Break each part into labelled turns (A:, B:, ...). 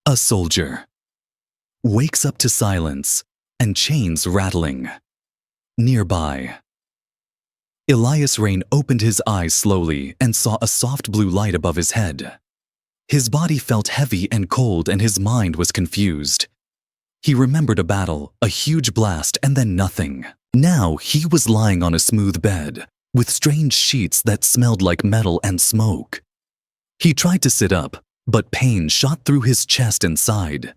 A: A soldier. Wakes up to silence and chains rattling. Nearby. Elias Rain opened his eyes slowly and saw a soft blue light above his head. His body felt heavy and cold and his mind was confused. He remembered a battle, a huge blast, and then nothing. Now he was lying on a smooth bed, with strange sheets that smelled like metal and smoke. He tried to sit up, but pain shot through his chest and side.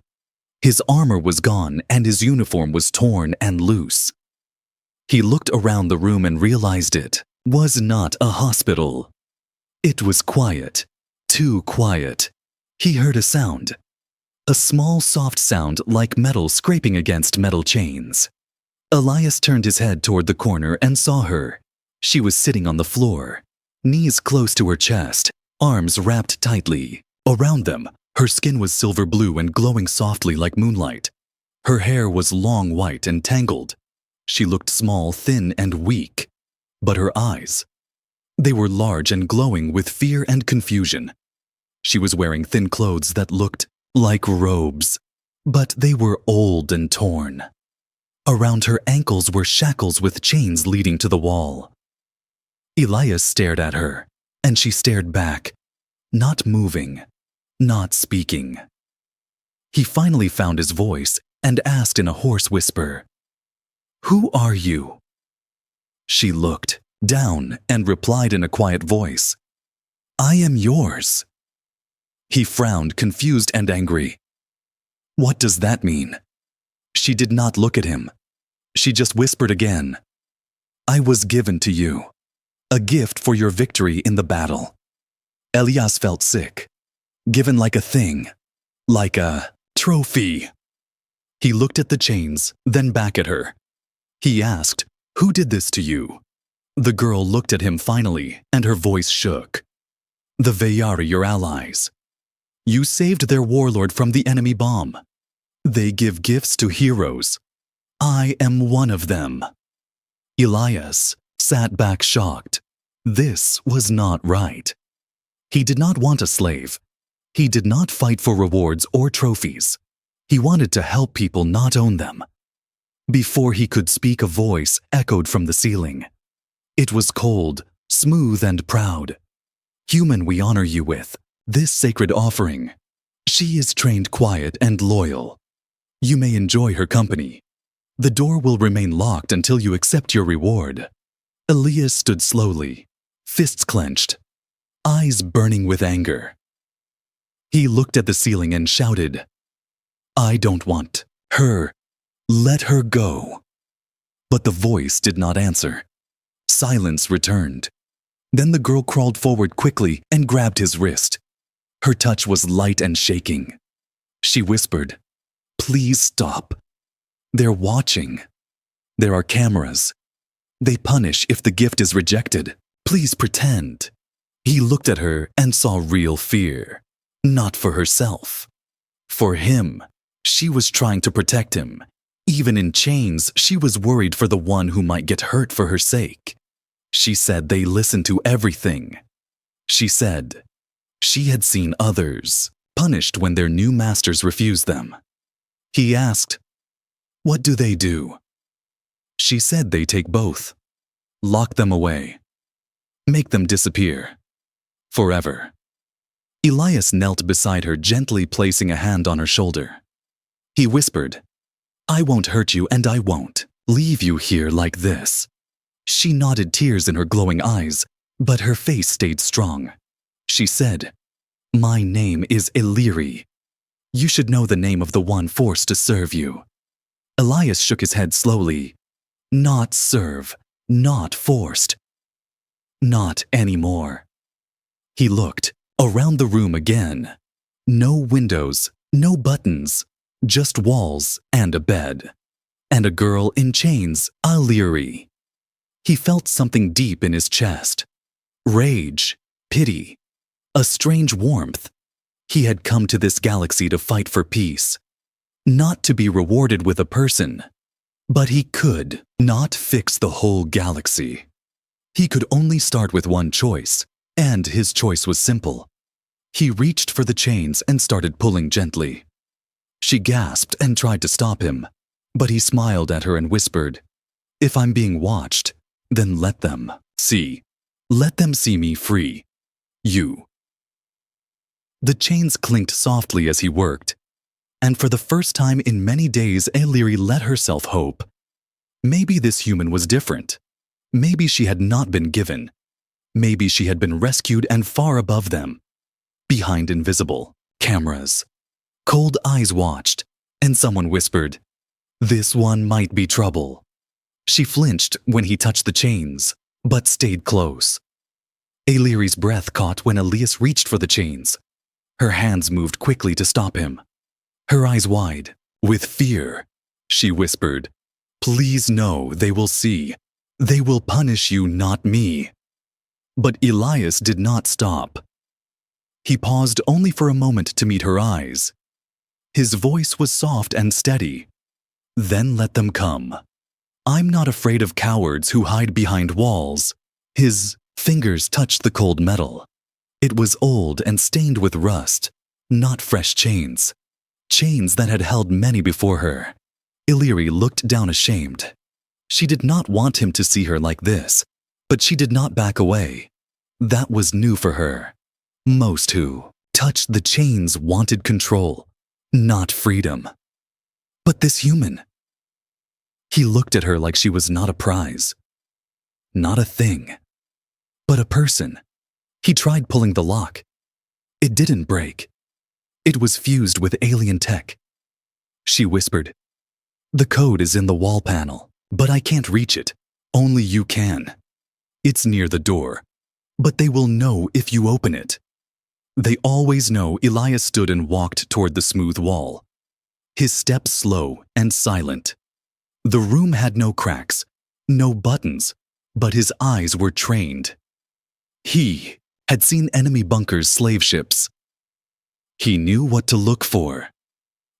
A: His armor was gone and his uniform was torn and loose. He looked around the room and realized it was not a hospital. It was quiet, too quiet. He heard a sound. A small, soft sound like metal scraping against metal chains. Elias turned his head toward the corner and saw her. She was sitting on the floor, knees close to her chest, arms wrapped tightly. Around them, her skin was silver blue and glowing softly like moonlight. Her hair was long, white, and tangled. She looked small, thin, and weak. But her eyes, they were large and glowing with fear and confusion. She was wearing thin clothes that looked like robes, but they were old and torn. Around her ankles were shackles with chains leading to the wall. Elias stared at her, and she stared back, not moving, not speaking. He finally found his voice and asked in a hoarse whisper, "Who are you?" She looked down and replied in a quiet voice, "I am yours." He frowned, confused and angry. "What does that mean?" She did not look at him. She just whispered again, "I was given to you, a gift for your victory in the battle." Elias felt sick, given like a thing, like a trophy. He looked at the chains, then back at her. He asked, "Who did this to you?" The girl looked at him finally, and her voice shook. "The Veyari, your allies. You saved their warlord from the enemy bomb. They give gifts to heroes. I am one of them." Elias sat back shocked. This was not right. He did not want a slave. He did not fight for rewards or trophies. He wanted to help people, not own them. Before he could speak, a voice echoed from the ceiling. It was cold, smooth, and proud. "Human, we honor you with this sacred offering. She is trained, quiet, and loyal. You may enjoy her company. The door will remain locked until you accept your reward." Elias stood slowly, fists clenched, eyes burning with anger. He looked at the ceiling and shouted, "I don't want her. Let her go." But the voice did not answer. Silence returned. Then the girl crawled forward quickly and grabbed his wrist. Her touch was light and shaking. She whispered, "Please stop. They're watching. There are cameras. They punish if the gift is rejected. Please pretend." He looked at her and saw real fear. Not for herself. For him. She was trying to protect him. Even in chains, she was worried for the one who might get hurt for her sake. She said they listened to everything. She said she had seen others punished when their new masters refused them. He asked, "What do they do?" She said they take both. Lock them away. Make them disappear. Forever. Elias knelt beside her, gently placing a hand on her shoulder. He whispered, "I won't hurt you and I won't leave you here like this." She nodded, tears in her glowing eyes, but her face stayed strong. She said, "My name is Illyri. You should know the name of the one forced to serve you." Elias shook his head slowly. "Not serve, not forced. Not anymore." He looked around the room again. No windows, no buttons, just walls and a bed. And a girl in chains, Illyri. He felt something deep in his chest. Rage, pity, a strange warmth. He had come to this galaxy to fight for peace. Not to be rewarded with a person. But he could not fix the whole galaxy. He could only start with one choice, and his choice was simple. He reached for the chains and started pulling gently. She gasped and tried to stop him, but he smiled at her and whispered, "If I'm being watched, then let them see. Let them see me free. You." The chains clinked softly as he worked, and for the first time in many days, Eliri let herself hope. Maybe this human was different. Maybe she had not been given. Maybe she had been rescued and far above them. Behind invisible cameras, cold eyes watched, and someone whispered, "This one might be trouble." She flinched when he touched the chains, but stayed close. Eliri's breath caught when Elias reached for the chains. Her hands moved quickly to stop him. Her eyes wide, with fear, she whispered, "Please no, they will see. They will punish you, not me." But Elias did not stop. He paused only for a moment to meet her eyes. His voice was soft and steady. "Then let them come. I'm not afraid of cowards who hide behind walls." His fingers touched the cold metal. It was old and stained with rust, not fresh chains. Chains that had held many before her. Eliri looked down ashamed. She did not want him to see her like this, but she did not back away. That was new for her. Most who touched the chains wanted control, not freedom. But this human. He looked at her like she was not a prize, not a thing, but a person. He tried pulling the lock. It didn't break. It was fused with alien tech. She whispered, "The code is in the wall panel, but I can't reach it. Only you can. It's near the door, but they will know if you open it." They always know. Elias stood and walked toward the smooth wall, his steps slow and silent. The room had no cracks, no buttons, but his eyes were trained. He had seen enemy bunkers, slave ships. He knew what to look for.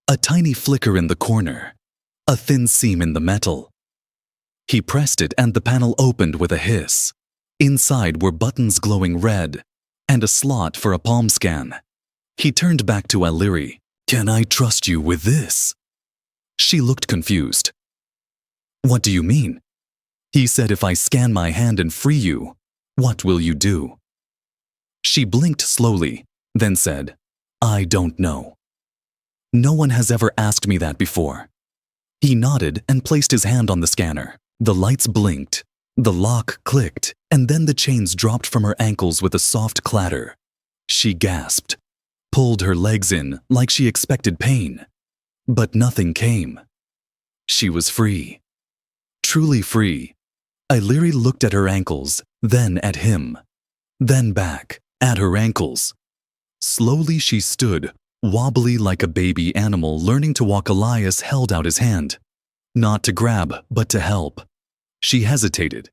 A: A tiny flicker in the corner, a thin seam in the metal. He pressed it and the panel opened with a hiss. Inside were buttons glowing red and a slot for a palm scan. He turned back to Eliri. "Can I trust you with this?" She looked confused. "What do you mean?" He said, "If I scan my hand and free you, what will you do?" She blinked slowly, then said, "I don't know. No one has ever asked me that before." He nodded and placed his hand on the scanner. The lights blinked, the lock clicked, and then the chains dropped from her ankles with a soft clatter. She gasped, pulled her legs in like she expected pain, but nothing came. She was free. Truly free. Eliri looked at her ankles, then at him, then back at her ankles. Slowly she stood, wobbly like a baby animal learning to walk. Elias held out his hand, not to grab, but to help. She hesitated,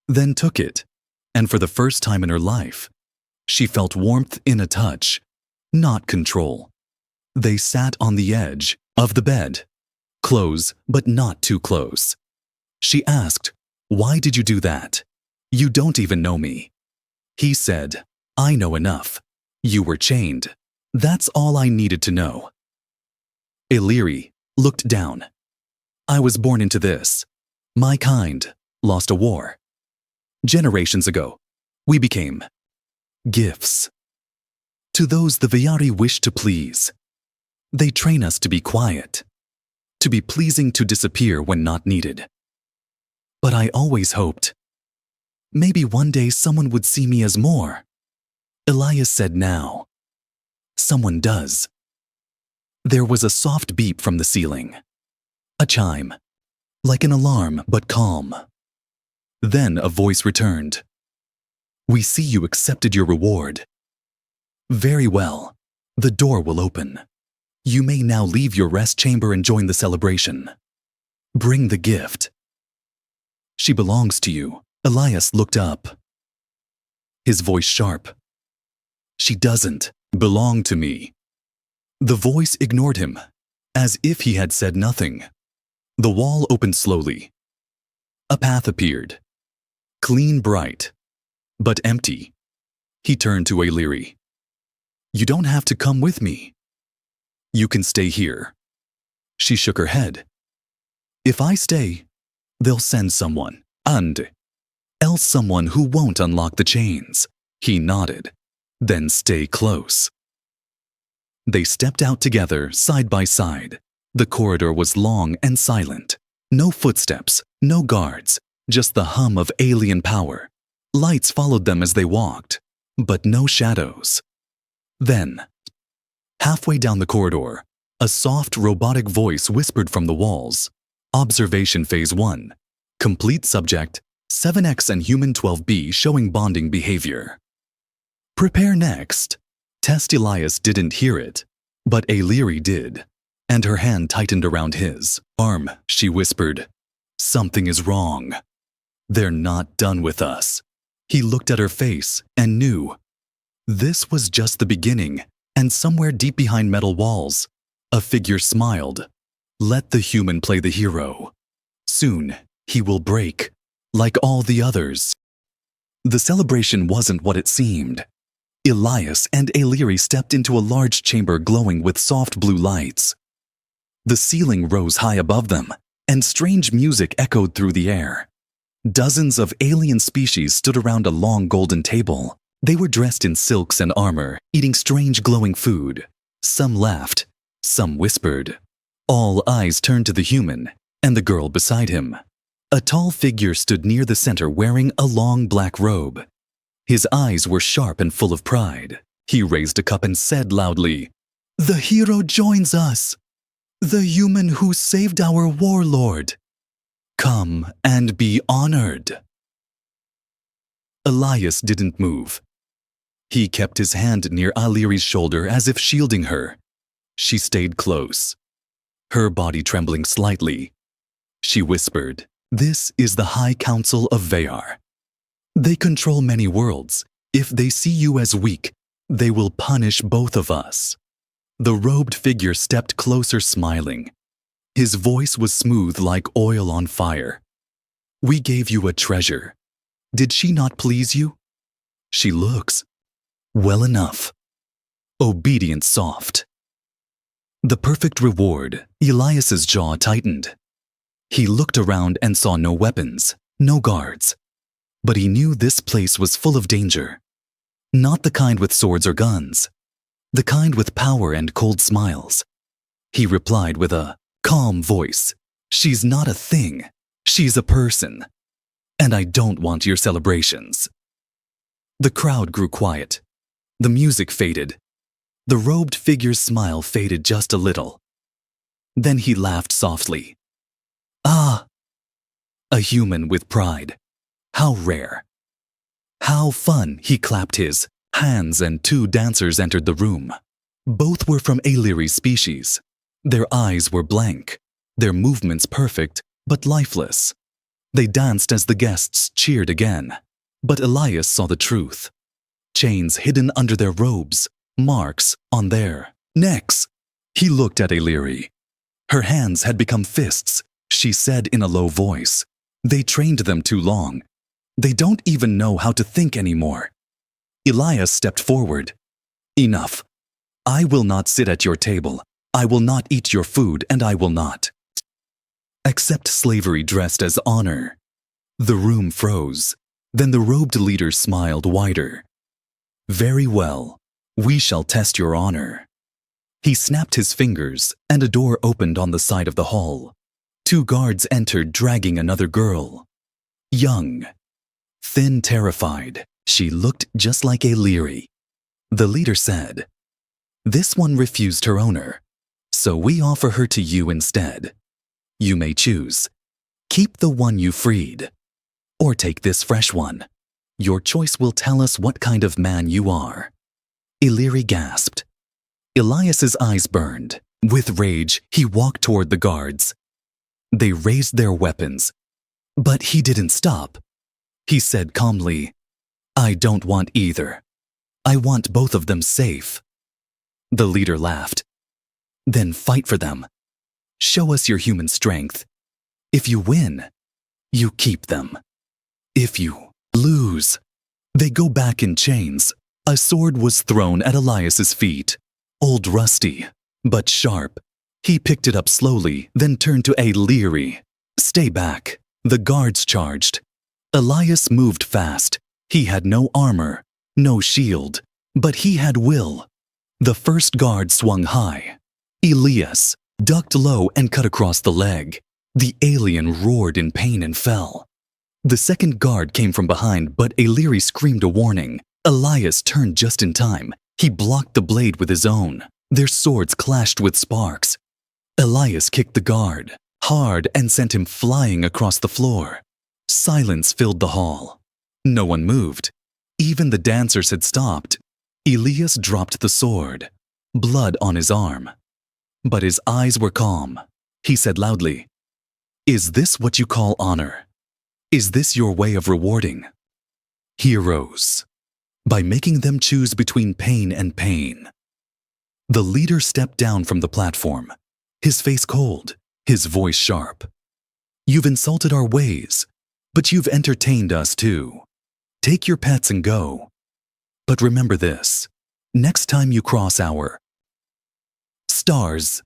A: then took it, and for the first time in her life, she felt warmth in a touch, not control. They sat on the edge of the bed, close but not too close. She asked, "Why did you do that? You don't even know me." He said, "I know enough. You were chained. That's all I needed to know." Eliri looked down. "I was born into this. My kind lost a war. Generations ago, we became gifts. To those the Viari wish to please. They train us to be quiet, to be pleasing, to disappear when not needed. But I always hoped, maybe one day someone would see me as more." Elias said, "Now, someone does." There was a soft beep from the ceiling. A chime, like an alarm, but calm. Then a voice returned. "We see you accepted your reward. Very well, the door will open. You may now leave your rest chamber and join the celebration. Bring the gift. She belongs to you." Elias looked up, his voice sharp. "She doesn't belong to me." The voice ignored him, as if he had said nothing. The wall opened slowly. A path appeared, clean, bright, but empty. He turned to Eliri. "You don't have to come with me. You can stay here." She shook her head. If I stay, they'll send someone, and else someone who won't unlock the chains. He nodded. Then stay close. They stepped out together, side by side. The corridor was long and silent. No footsteps, no guards, just the hum of alien power. Lights followed them as they walked, but no shadows. Then, halfway down the corridor, a soft robotic voice whispered from the walls. Observation Phase 1. Complete subject, 7X and human 12B showing bonding behavior. Prepare next. Test Elias didn't hear it, but Ailiri did, and her hand tightened around his arm. She whispered, "Something is wrong. They're not done with us." He looked at her face and knew. This was just the beginning, and somewhere deep behind metal walls, a figure smiled. Let the human play the hero. Soon, he will break, like all the others. The celebration wasn't what it seemed. Elias and Ailiri stepped into a large chamber glowing with soft blue lights. The ceiling rose high above them, and strange music echoed through the air. Dozens of alien species stood around a long golden table. They were dressed in silks and armor, eating strange glowing food. Some laughed, some whispered. All eyes turned to the human and the girl beside him. A tall figure stood near the center wearing a long black robe. His eyes were sharp and full of pride. He raised a cup and said loudly, "The hero joins us! The human who saved our warlord! Come and be honored!" Elias didn't move. He kept his hand near Ailiri's shoulder as if shielding her. She stayed close, her body trembling slightly. She whispered, "This is the High Council of Veyar. They control many worlds. If they see you as weak, they will punish both of us." The robed figure stepped closer, smiling. His voice was smooth like oil on fire. "We gave you a treasure. Did she not please you? She looks well enough. Obedient soft." The perfect reward. Elias's jaw tightened. He looked around and saw no weapons, no guards. But he knew this place was full of danger. Not the kind with swords or guns. The kind with power and cold smiles. He replied with a calm voice, "She's not a thing. She's a person. And I don't want your celebrations." The crowd grew quiet. The music faded. The robed figure's smile faded just a little. Then he laughed softly. "Ah! A human with pride. How rare. How fun!" He clapped his hands and two dancers entered the room. Both were from Ailiri's species. Their eyes were blank, their movements perfect but lifeless. They danced as the guests cheered again. But Elias saw the truth. Chains hidden under their robes, marks on their necks. He looked at Ailiri. Her hands had become fists. She said in a low voice, "They trained them too long. They don't even know how to think anymore." Elias stepped forward. "Enough. I will not sit at your table. I will not eat your food, and I will not accept slavery dressed as honor." The room froze. Then the robed leader smiled wider. "Very well. We shall test your honor." He snapped his fingers, and a door opened on the side of the hall. Two guards entered, dragging another girl. Young, thin, terrified. She looked just like Ailiri. The leader said, "This one refused her owner, so we offer her to you instead. You may choose. Keep the one you freed, or take this fresh one. Your choice will tell us what kind of man you are." Ailiri gasped. Elias's eyes burned. With rage, he walked toward the guards. They raised their weapons, but he didn't stop. He said calmly, "I don't want either. I want both of them safe." The leader laughed. "Then fight for them. Show us your human strength. If you win, you keep them. If you lose, they go back in chains." A sword was thrown at Elias's feet, old rusty, but sharp. He picked it up slowly, then turned to Illyri. "Stay back." The guards charged. Elias moved fast. He had no armor, no shield, but he had will. The first guard swung high. Elias ducked low and cut across the leg. The alien roared in pain and fell. The second guard came from behind, but Illyri screamed a warning. Elias turned just in time. He blocked the blade with his own. Their swords clashed with sparks. Elias kicked the guard hard and sent him flying across the floor. Silence filled the hall. No one moved. Even the dancers had stopped. Elias dropped the sword, blood on his arm. But his eyes were calm. He said loudly, "Is this what you call honor? Is this your way of rewarding heroes by making them choose between pain and pain?" The leader stepped down from the platform, his face cold, his voice sharp. "You've insulted our ways, but you've entertained us too. Take your pets and go. But remember this, next time you cross our stars,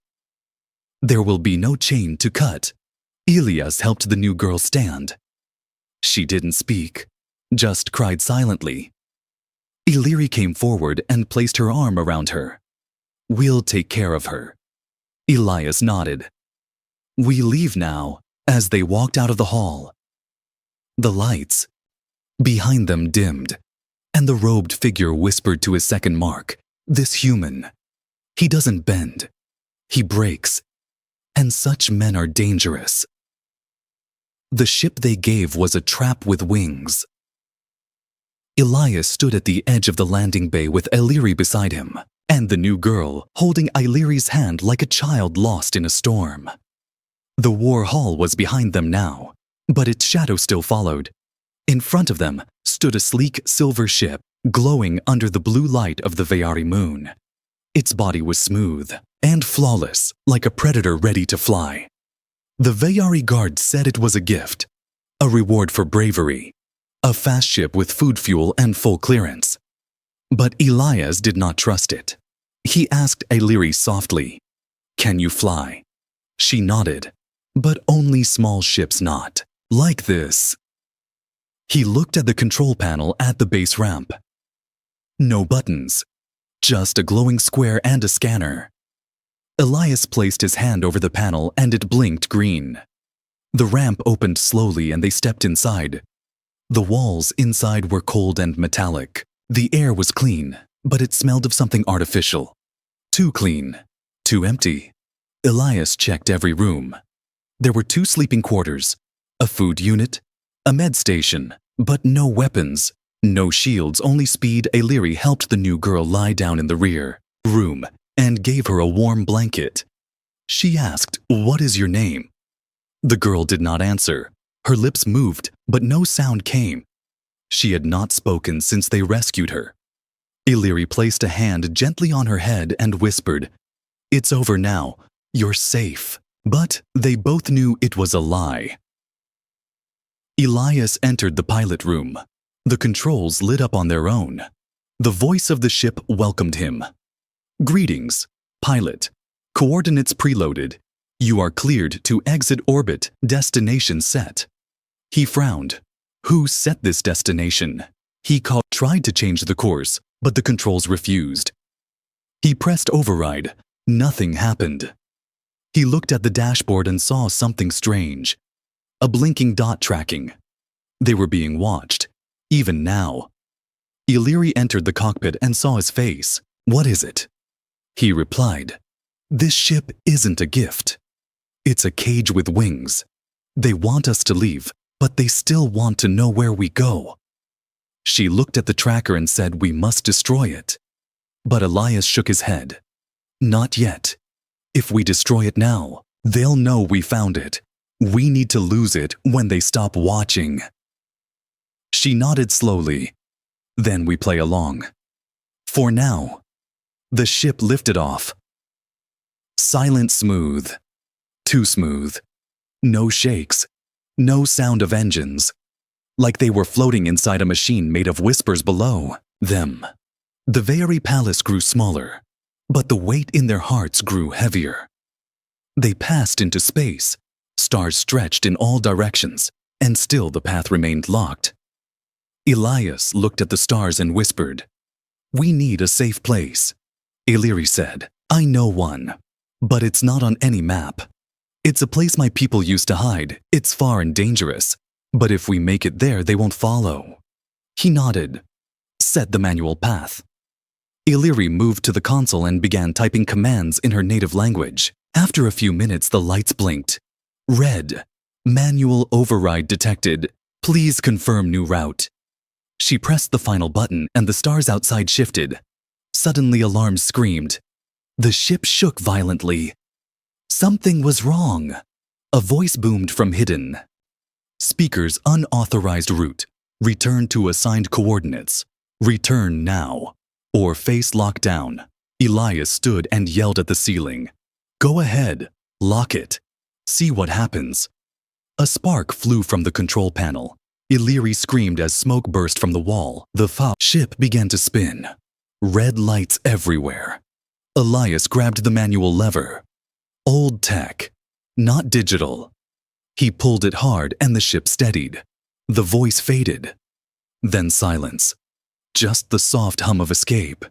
A: there will be no chain to cut." Elias helped the new girl stand. She didn't speak, just cried silently. Illyri came forward and placed her arm around her. "We'll take care of her." Elias nodded. "We leave now," as they walked out of the hall. The lights behind them dimmed, and the robed figure whispered to his second mark, "This human, he doesn't bend, he breaks, and such men are dangerous." The ship they gave was a trap with wings. Elias stood at the edge of the landing bay with Illyri beside him, and the new girl holding Illyri's hand like a child lost in a storm. The war hall was behind them now, but its shadow still followed. In front of them stood a sleek silver ship, glowing under the blue light of the Veyari moon. Its body was smooth and flawless, like a predator ready to fly. The Veyari guard said it was a gift, a reward for bravery, a fast ship with food fuel and full clearance. But Elias did not trust it. He asked Illyri softly, "Can you fly?" She nodded, "But only small ships not like this." He looked at the control panel at the base ramp. No buttons, just a glowing square and a scanner. Elias placed his hand over the panel and it blinked green. The ramp opened slowly and they stepped inside. The walls inside were cold and metallic. The air was clean, but it smelled of something artificial. Too clean, too empty. Elias checked every room. There were 2 sleeping quarters, a food unit, a med station, but no weapons, no shields, only speed. Illyri helped the new girl lie down in the rear room and gave her a warm blanket. She asked, "What is your name?" The girl did not answer. Her lips moved, but no sound came. She had not spoken since they rescued her. Illyri placed a hand gently on her head and whispered, "It's over now. You're safe." But they both knew it was a lie. Elias entered the pilot room. The controls lit up on their own. The voice of the ship welcomed him. "Greetings, pilot. Coordinates preloaded. You are cleared to exit orbit. Destination set." He frowned. Who set this destination? He tried to change the course, but the controls refused. He pressed override. Nothing happened. He looked at the dashboard and saw something strange. A blinking dot tracking. They were being watched, even now. Illyri entered the cockpit and saw his face. "What is it?" He replied, "This ship isn't a gift. It's a cage with wings. They want us to leave, but they still want to know where we go." She looked at the tracker and said, "We must destroy it." But Elias shook his head. "Not yet. If we destroy it now, they'll know we found it. We need to lose it when they stop watching." She nodded slowly. "Then we play along. For now." The ship lifted off. Silent smooth. Too smooth. No shakes. No sound of engines. Like they were floating inside a machine made of whispers below them. The Veyari palace grew smaller, but the weight in their hearts grew heavier. They passed into space. Stars stretched in all directions, and still the path remained locked. Elias looked at the stars and whispered, "We need a safe place." Illyri said, "I know one, but it's not on any map. It's a place my people used to hide. It's far and dangerous, but if we make it there, they won't follow." He nodded. "Set the manual path." Illyri moved to the console and began typing commands in her native language. After a few minutes, the lights blinked. Red. Manual override detected. Please confirm new route. She pressed the final button and the stars outside shifted. Suddenly, alarms screamed. The ship shook violently. Something was wrong. A voice boomed from hidden. Speaker's unauthorized route. Return to assigned coordinates. Return now. Or face lockdown. Elias stood and yelled at the ceiling. Go ahead. Lock it. See what happens. A spark flew from the control panel. Illyri screamed as smoke burst from the wall. The ship began to spin. Red lights everywhere. Elias grabbed the manual lever. Old tech, not digital. He pulled it hard and the ship steadied. The voice faded. Then silence. Just the soft hum of escape.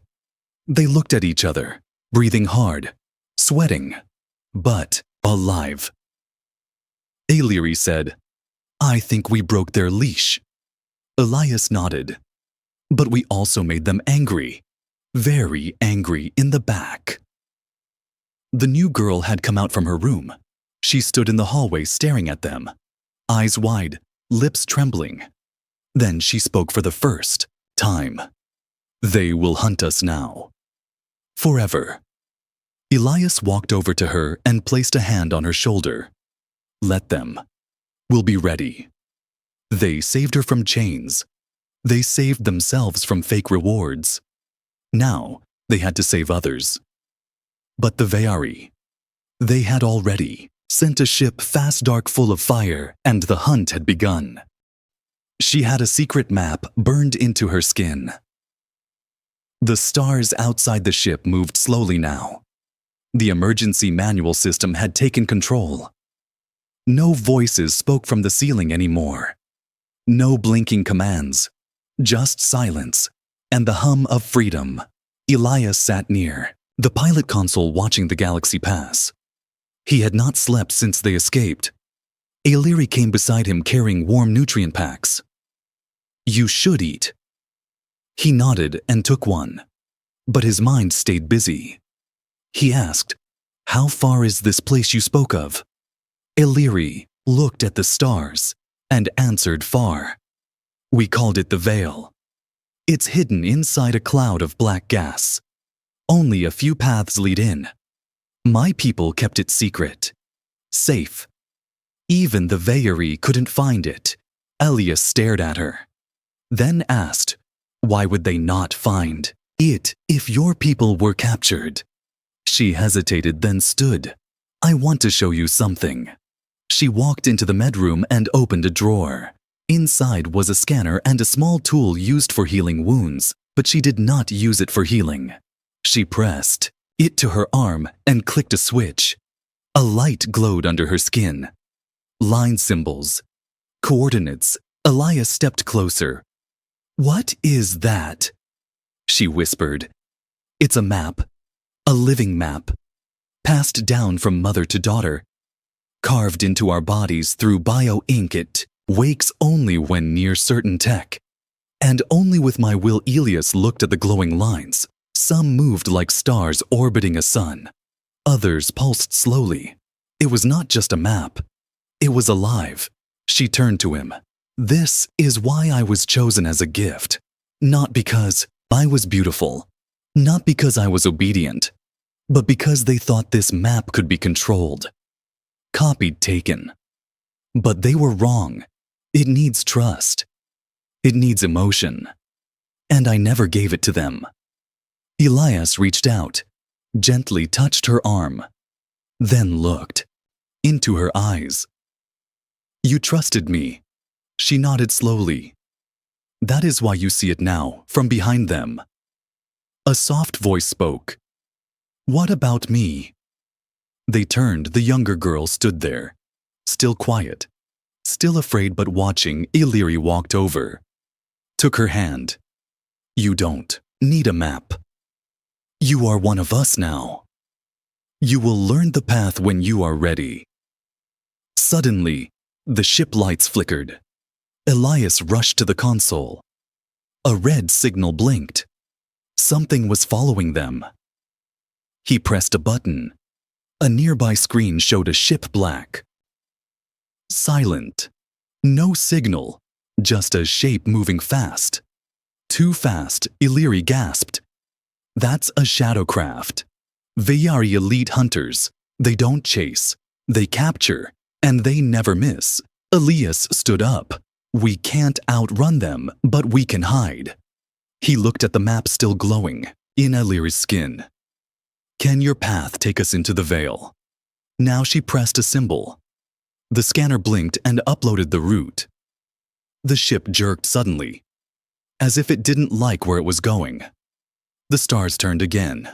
A: They looked at each other, breathing hard, sweating, but alive. Illyri said, I think we broke their leash. Elias nodded. But we also made them angry. Very angry in the back. The new girl had come out from her room. She stood in the hallway staring at them, eyes wide, lips trembling. Then she spoke for the first time. They will hunt us now. Forever. Elias walked over to her and placed a hand on her shoulder. Let them. We'll be ready. They saved her from chains. They saved themselves from fake rewards. Now they had to save others. But the Veari, they had already sent a ship fast dark full of fire, and the hunt had begun. She had a secret map burned into her skin. The stars outside the ship moved slowly now. The emergency manual system had taken control. No voices spoke from the ceiling anymore. No blinking commands. Just silence and the hum of freedom. Elias sat near, the pilot console watching the galaxy pass. He had not slept since they escaped. Illyri came beside him carrying warm nutrient packs. You should eat. He nodded and took one, but his mind stayed busy. He asked, How far is this place you spoke of? Illyri looked at the stars and answered far. We called it the Veil. It's hidden inside a cloud of black gas. Only a few paths lead in. My people kept it secret. Safe. Even the Veari couldn't find it. Elias stared at her. Then asked, Why would they not find it if your people were captured? She hesitated, then stood. I want to show you something. She walked into the medroom and opened a drawer. Inside was a scanner and a small tool used for healing wounds, but she did not use it for healing. She pressed it to her arm and clicked a switch. A light glowed under her skin. Line symbols. Coordinates. Elias stepped closer. What is that? She whispered. It's a map. A living map. Passed down from mother to daughter. Carved into our bodies through bio-ink. It wakes only when near certain tech. And only with my will. Elias looked at the glowing lines. Some moved like stars orbiting a sun. Others pulsed slowly. It was not just a map. It was alive. She turned to him. This is why I was chosen as a gift. Not because I was beautiful. Not because I was obedient. But because they thought this map could be controlled. Copied, taken. But they were wrong. It needs trust. It needs emotion. And I never gave it to them. Elias reached out, gently touched her arm, then looked into her eyes. You trusted me. She nodded slowly. That is why you see it now, from behind them. A soft voice spoke. What about me? They turned, the younger girl stood there, still quiet, still afraid but watching. Illyri walked over, took her hand. You don't need a map. You are one of us now. You will learn the path when you are ready. Suddenly, the ship lights flickered. Elias rushed to the console. A red signal blinked. Something was following them. He pressed a button. A nearby screen showed a ship black. Silent. No signal, just a shape moving fast. Too fast, Illyri gasped. That's a shadowcraft. Veyari elite hunters. They don't chase. They capture. And they never miss. Elias stood up. We can't outrun them, but we can hide. He looked at the map still glowing, in Illyri's skin. Can your path take us into the veil? Now she pressed a symbol. The scanner blinked and uploaded the route. The ship jerked suddenly, as if it didn't like where it was going. The stars turned again.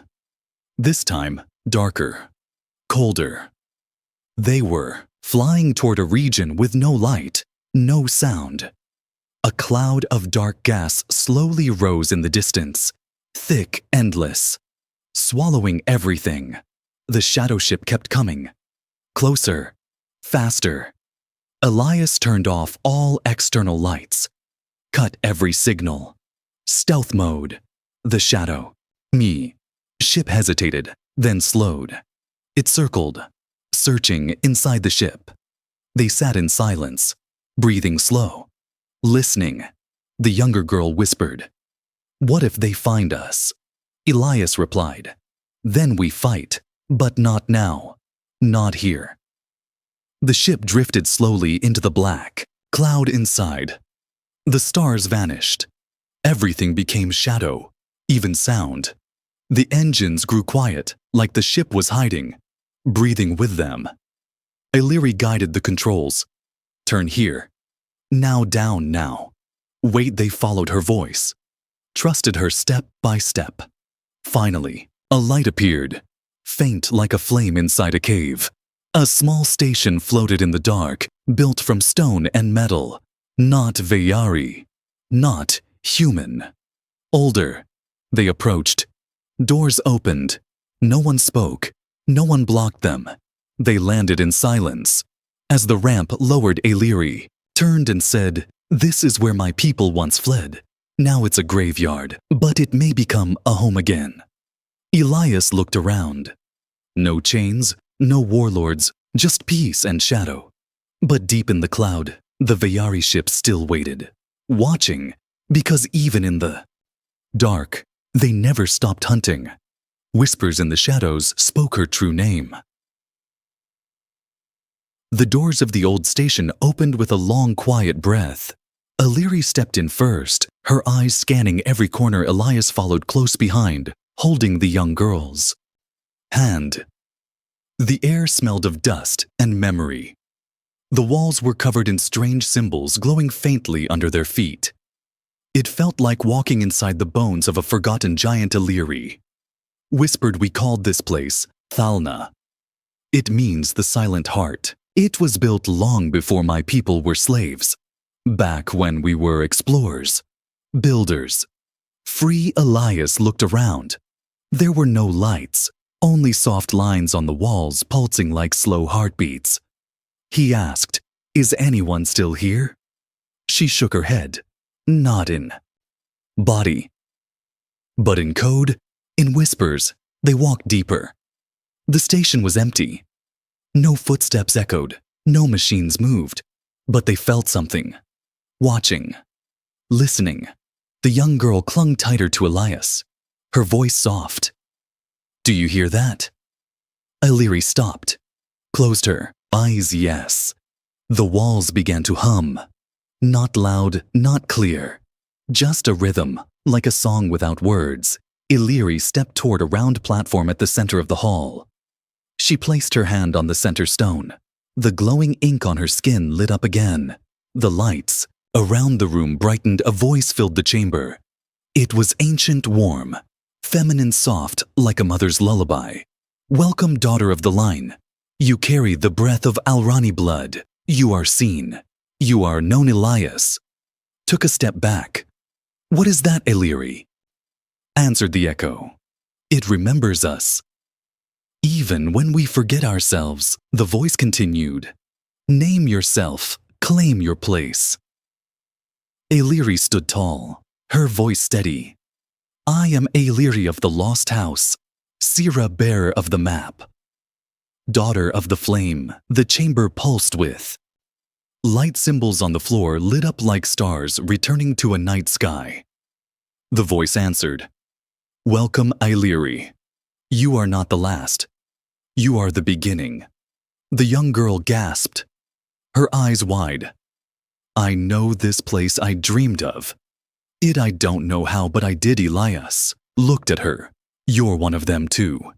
A: This time, darker, colder. They were flying toward a region with no light, no sound. A cloud of dark gas slowly rose in the distance, thick, endless, swallowing everything. The shadow ship kept coming. Closer, faster. Elias turned off all external lights, cut every signal. Stealth mode. The shadow. Me. Ship hesitated, then slowed. It circled, searching inside the ship. They sat in silence, breathing slow, listening. The younger girl whispered, "What if they find us?" Elias replied, "Then we fight, but not now, not here." The ship drifted slowly into the black, cloud inside. The stars vanished. Everything became shadow, even sound. The engines grew quiet, like the ship was hiding, breathing with them. Illyri guided the controls. Turn here. Now down now. Wait, they followed her voice. Trusted her step by step. Finally, a light appeared, faint like a flame inside a cave. A small station floated in the dark, built from stone and metal. Not Veyari. Not human. Older. They approached. Doors opened. No one spoke. No one blocked them. They landed in silence. As the ramp lowered, Illyri turned and said, "This is where my people once fled. Now it's a graveyard, but it may become a home again." Elias looked around. No chains, no warlords, just peace and shadow. But deep in the cloud, the Veyari ship still waited, watching, because even in the dark, they never stopped hunting. Whispers in the shadows spoke her true name. The doors of the old station opened with a long, quiet breath. Illyri stepped in first, her eyes scanning every corner. Elias followed close behind, holding the young girl's hand. The air smelled of dust and memory. The walls were covered in strange symbols glowing faintly under their feet. It felt like walking inside the bones of a forgotten giant. Illyri whispered, "We called this place Thalna. It means the silent heart. It was built long before my people were slaves. Back when we were explorers, builders." Free Elias looked around. There were no lights, only soft lines on the walls pulsing like slow heartbeats. He asked, "Is anyone still here?" She shook her head. Not in body, but in code, in whispers. They walked deeper. The station was empty. No footsteps echoed, no machines moved, but they felt something. Watching, listening. The young girl clung tighter to Elias, her voice soft. "Do you hear that?" Illyri stopped, closed her eyes. Yes. The walls began to hum. Not loud, not clear. Just a rhythm, like a song without words. Illyri stepped toward a round platform at the center of the hall. She placed her hand on the center stone. The glowing ink on her skin lit up again. The lights around the room brightened. A voice filled the chamber. It was ancient, warm, feminine, soft, like a mother's lullaby. "Welcome, daughter of the line. You carry the breath of Alrani blood. You are seen. You are known Elias. Took a step back. What is that, Illyri? Answered the echo. It remembers us. Even when we forget ourselves, the voice continued. Name yourself, claim your place. Illyri stood tall, her voice steady. I am Illyri of the Lost House, Sira bearer of the map. Daughter of the flame, the chamber pulsed with. Light symbols on the floor lit up like stars returning to a night sky. The voice answered, Welcome, Illyri. You are not the last. You are the beginning. The young girl gasped, her eyes wide. I know this place I dreamed of. It I don't know how, but I did. Elias looked at her. You're one of them too.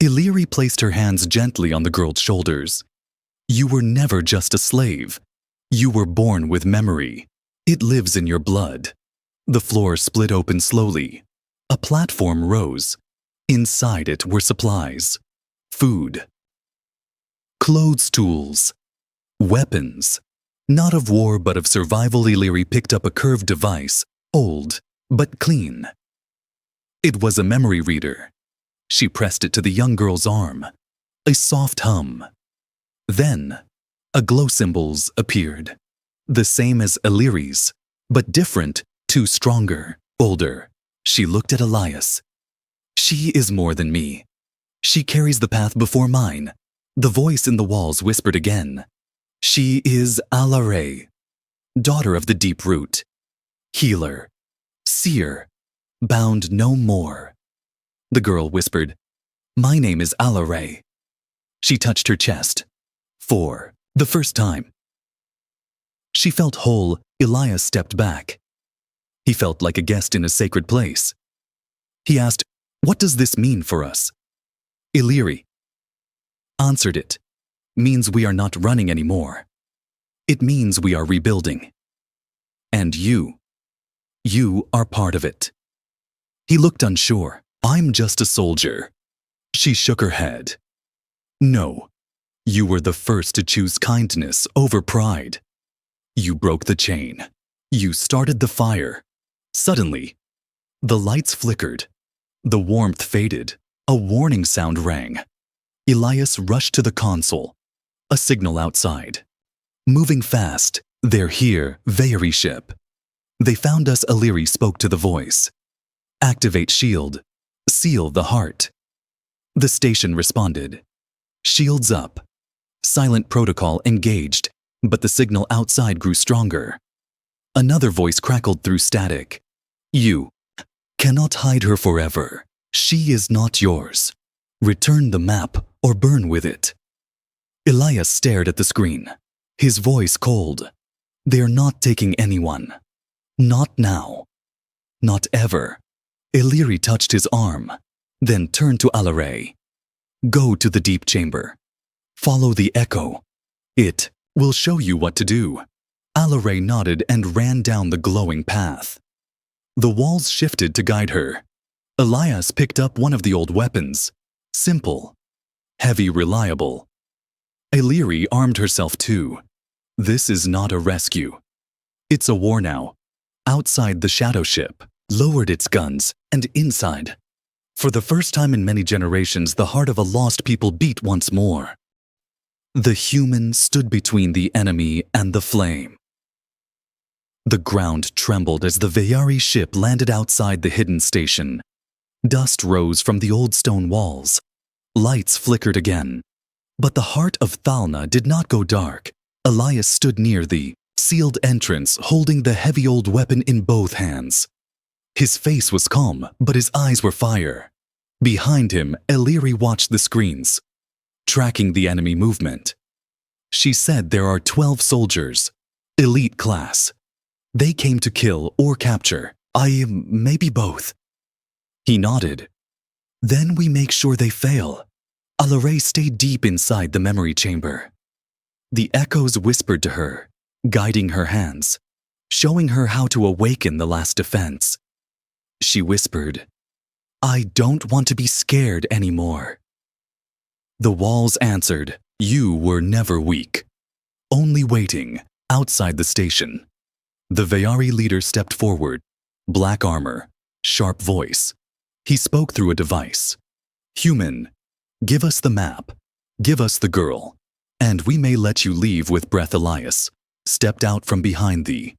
A: Illyri placed her hands gently on the girl's shoulders. You were never just a slave. You were born with memory. It lives in your blood. The floor split open slowly. A platform rose. Inside it were supplies, food, clothes, tools, weapons. Not of war but of survival. Illyri picked up a curved device, old but clean. It was a memory reader. She pressed it to the young girl's arm. A soft hum. Then, a glow symbols appeared. The same as Illyri's, but different, too stronger, older. She looked at Elias. She is more than me. She carries the path before mine. The voice in the walls whispered again. She is Alare, daughter of the deep root, healer, seer, bound no more. The girl whispered, My name is Alare. She touched her chest. For the first time. She felt whole. Elias stepped back. He felt like a guest in a sacred place. He asked, What does this mean for us? Illyri answered it. Means we are not running anymore. It means we are rebuilding. And you are part of it. He looked unsure. I'm just a soldier. She shook her head. No, you were the first to choose kindness over pride. You broke the chain. You started the fire. Suddenly, the lights flickered. The warmth faded. A warning sound rang. Elias rushed to the console. A signal outside. Moving fast. They're here, Veyri ship. They found us. Illyri spoke to the voice. Activate shield. Seal the heart. The station responded. Shields up. Silent protocol engaged, but the signal outside grew stronger. Another voice crackled through static. You cannot hide her forever. She is not yours. Return the map or burn with it. Elias stared at the screen, his voice cold. They are not taking anyone. Not now. Not ever. Illyri touched his arm, then turned to Alare. Go to the deep chamber. Follow the echo. It will show you what to do. Alare nodded and ran down the glowing path. The walls shifted to guide her. Elias picked up one of the old weapons. Simple. Heavy, reliable. Illyri armed herself too. This is not a rescue. It's a war now. Outside, the shadow ship lowered its guns, and inside, for the first time in many generations, the heart of a lost people beat once more. The human stood between the enemy and the flame. The ground trembled as the Veyri ship landed outside the hidden station. Dust rose from the old stone walls. Lights flickered again. But the heart of Thalna did not go dark. Elias stood near the sealed entrance, holding the heavy old weapon in both hands. His face was calm, but his eyes were fire. Behind him, Illyri watched the screens, tracking the enemy movement. She said there are 12 soldiers, elite class. They came to kill or capture. Maybe both. He nodded. Then we make sure they fail. Alare stayed deep inside the memory chamber. The echoes whispered to her, guiding her hands, showing her how to awaken the last defense. She whispered, I don't want to be scared anymore. The walls answered, You were never weak, only waiting outside the station. The Vayari leader stepped forward, black armor, sharp voice. He spoke through a device. Human, give us the map, give us the girl, and we may let you leave with breath. Elias stepped out from behind the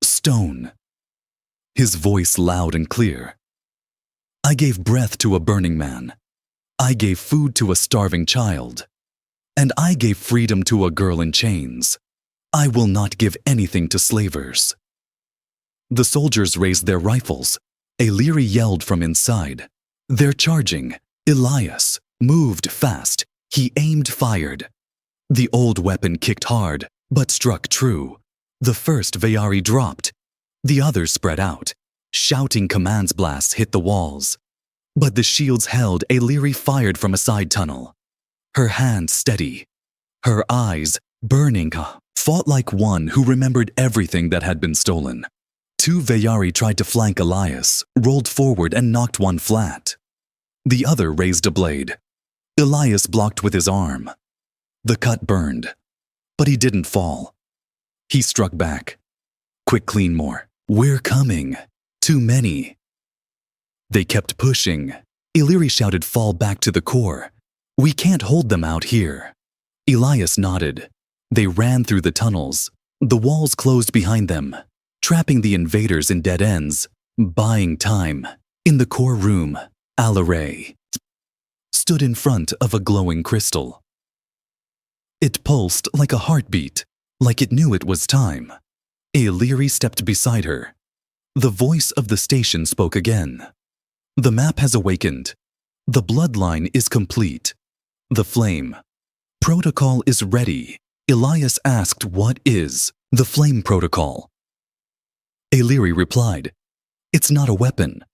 A: stone, his voice loud and clear. I gave breath to a burning man. I gave food to a starving child. And I gave freedom to a girl in chains. I will not give anything to slavers. The soldiers raised their rifles. Illyri yelled from inside. They're charging. Elias moved fast. He aimed, fired. The old weapon kicked hard, but struck true. The first Vayari dropped. The others spread out. Shouting commands blasts hit the walls. But the shields held. Illyri fired from a side tunnel. Her hand steady. Her eyes burning. Fought like one who remembered everything that had been stolen. Two Vayari tried to flank Elias, rolled forward and knocked one flat. The other raised a blade. Elias blocked with his arm. The cut burned, but he didn't fall. He struck back. Quick, clean more. We're coming. Too many. They kept pushing. Illyri shouted, fall back to the core. We can't hold them out here. Elias nodded. They ran through the tunnels. The walls closed behind them, trapping the invaders in dead ends, buying time. In the core room, Alaray stood in front of a glowing crystal. It pulsed like a heartbeat, like it knew it was time. Illyri stepped beside her. The voice of the station spoke again. The map has awakened. The bloodline is complete. The flame protocol is ready. Elias asked, what is the flame protocol? Illyri replied, it's not a weapon.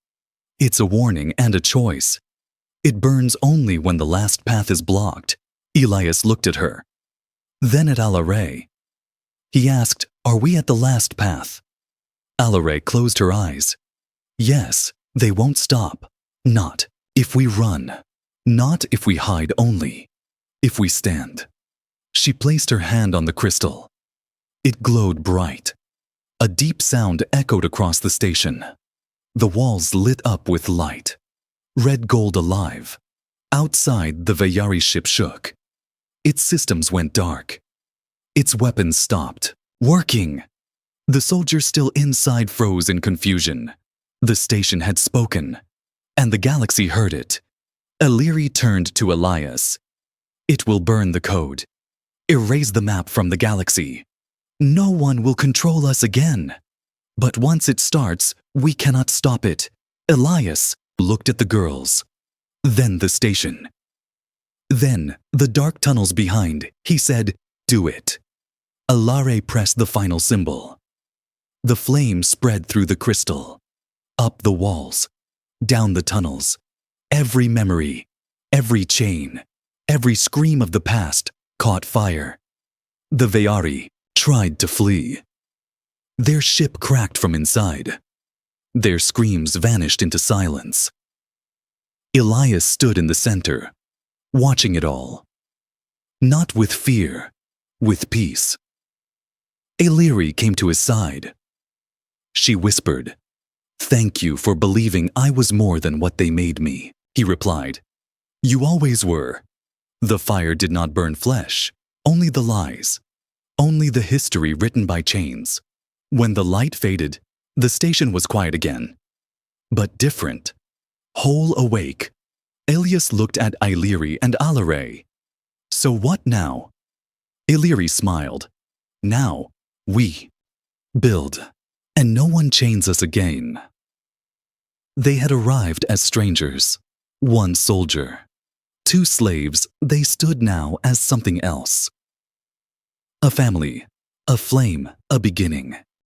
A: It's a warning and a choice. It burns only when the last path is blocked. Elias looked at her, then at Alaray. He asked, are we at the last path? Alaray closed her eyes. Yes, they won't stop. Not if we run. Not if we hide, only if we stand. She placed her hand on the crystal. It glowed bright. A deep sound echoed across the station. The walls lit up with light. Red gold alive. Outside, the Vayari ship shook. Its systems went dark. Its weapons stopped working. The soldiers still inside froze in confusion. The station had spoken, and the galaxy heard it. Illyri turned to Elias. It will burn the code. Erase the map from the galaxy. No one will control us again. But once it starts, we cannot stop it. Elias looked at the girls. Then the station. Then the dark tunnels behind. He said, do it. Alaray pressed the final symbol. The flame spread through the crystal. Up the walls. Down the tunnels. Every memory, every chain, every scream of the past caught fire. The Vayari tried to flee. Their ship cracked from inside. Their screams vanished into silence. Elias stood in the center, watching it all. Not with fear, with peace. Illyri came to his side. She whispered, thank you for believing I was more than what they made me. He replied, you always were. The fire did not burn flesh, only the lies, only the history written by chains. When the light faded, the station was quiet again. But different, whole awake. Elias looked at Illyri and Alaray. So what now? Illyri smiled. Now, we build, and no one chains us again. They had arrived as strangers. One soldier. Two slaves, they stood now as something else. A family, a flame, a beginning.